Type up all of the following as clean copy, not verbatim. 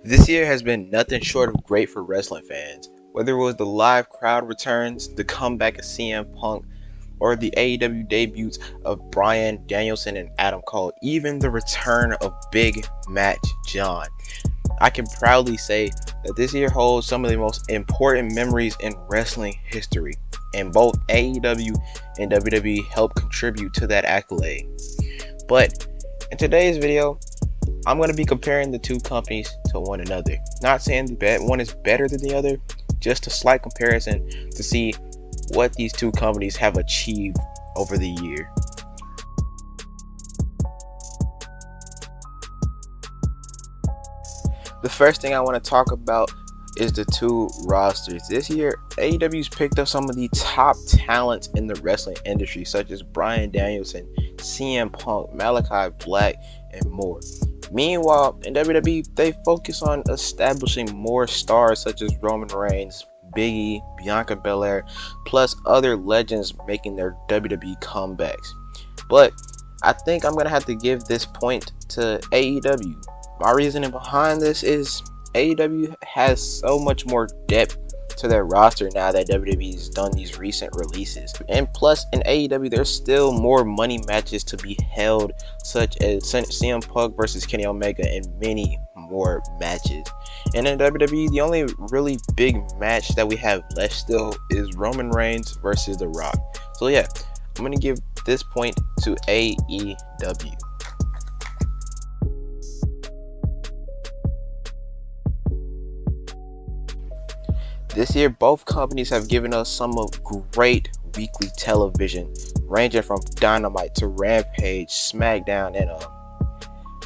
This year has been nothing short of great for wrestling fans. Whether it was the live crowd returns, the comeback of CM Punk, or the AEW debuts of Bryan Danielson and Adam Cole, even the return of Big Match John. I can proudly say that this year holds some of the most important memories in wrestling history, and both AEW and WWE helped contribute to that accolade. But in today's video, I'm going to be comparing the two companies to one another. Not saying that one is better than the other, just a slight comparison to see what these two companies have achieved over the year. The first thing I want to talk about is the two rosters. This year, AEW's picked up some of the top talents in the wrestling industry, such as Bryan Danielson, CM Punk, Malachi Black, and more. Meanwhile, in WWE, they focus on establishing more stars such as Roman Reigns, Big E, Bianca Belair, plus other legends making their WWE comebacks. But I think I'm going to have to give this point to AEW. My reasoning behind this is AEW has so much more depth to their roster now that WWE has done these recent releases. And plus, in AEW, there's still more money matches to be held, such as CM Punk versus Kenny Omega and many more matches. And in WWE, the only really big match that we have left still is Roman Reigns versus The Rock. So yeah, I'm going to give this point to AEW. This year, both companies have given us some of great weekly television, ranging from Dynamite to Rampage, SmackDown, and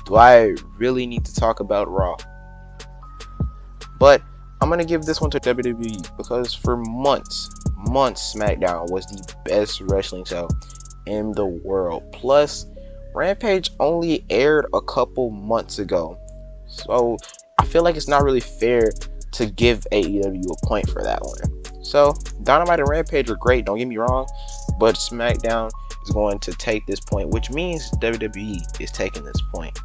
do I really need to talk about Raw? But I'm gonna give this one to WWE because for months, SmackDown was the best wrestling show in the world. Plus, Rampage only aired a couple months ago, so I feel like it's not really fair to give AEW a point for that one. So Dynamite and Rampage are great, don't get me wrong, but SmackDown is going to take this point, which means WWE is taking this point.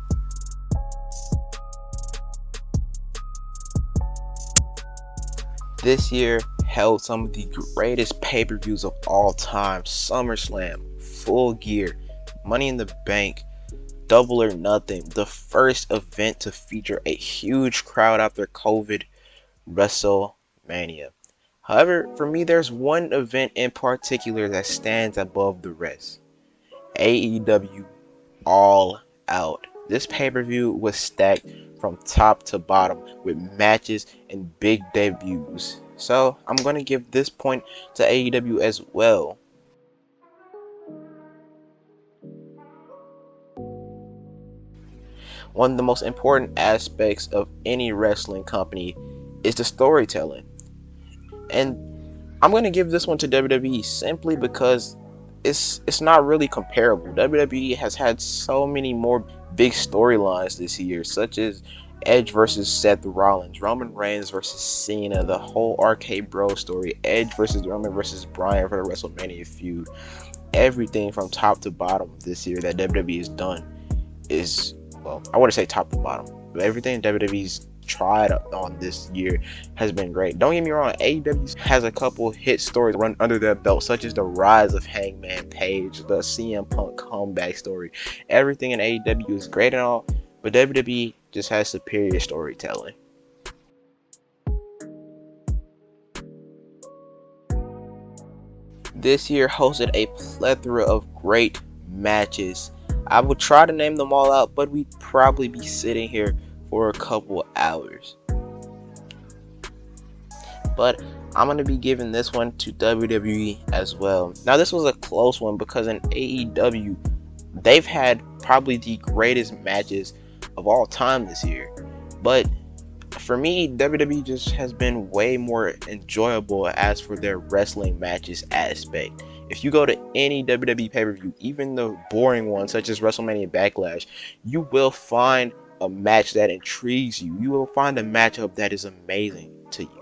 This year held some of the greatest pay-per-views of all time: SummerSlam, Full Gear, Money in the Bank, Double or Nothing, the first event to feature a huge crowd after COVID, WrestleMania. However, for me, there's one event in particular that stands above the rest: AEW All Out. This pay-per-view was stacked from top to bottom with matches and big debuts. So I'm going to give this point to AEW as well. One of the most important aspects of any wrestling company is the storytelling. And I'm going to give this one to WWE simply because it's not really comparable. WWE has had so many more big storylines this year, such as Edge versus Seth Rollins, Roman Reigns versus Cena, the whole RK Bro story, Edge versus Roman versus Bryan for the WrestleMania feud. Everything from top to bottom this year that WWE has done is, well, I wouldn't say top to bottom, but everything WWE's tried on this year has been great. Don't get me wrong, AEW has a couple hit stories run under their belt, such as the rise of Hangman Page, the CM Punk comeback story. Everything in AEW is great and all, but WWE just has superior storytelling. This year hosted a plethora of great matches. I would try to name them all out, but we'd probably be sitting here for a couple hours. But I'm going to be giving this one to WWE as well. Now, this was a close one because in AEW, they've had probably the greatest matches of all time this year. But for me, WWE just has been way more enjoyable as for their wrestling matches aspect. If you go to any WWE pay-per-view, even the boring ones such as WrestleMania Backlash, you will find a match that intrigues you. You will find a matchup that is amazing to you.